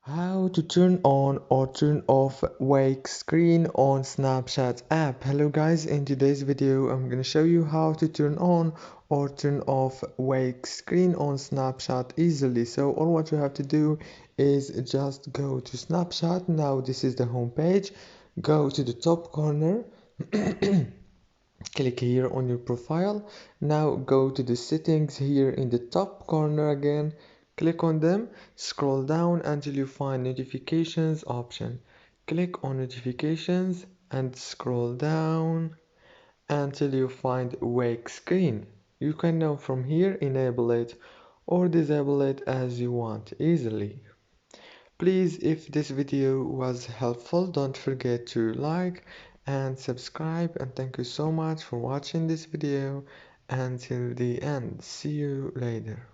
How to turn on or turn off wake screen on Snapchat app. Hello guys, in today's video I'm gonna show you how to turn on or turn off wake screen on Snapchat easily. So all what you have to do is just go to Snapchat. Now this is the home page. Go to the top corner. Click here on your profile. Now go to the settings here in the top corner again. Click on them, scroll down until you find notifications option. Click on notifications and scroll down until you find wake screen. You can now from here enable it or disable it as you want easily. Please, if this video was helpful, don't forget to like and subscribe, and thank you so much for watching this video until the end. See you later.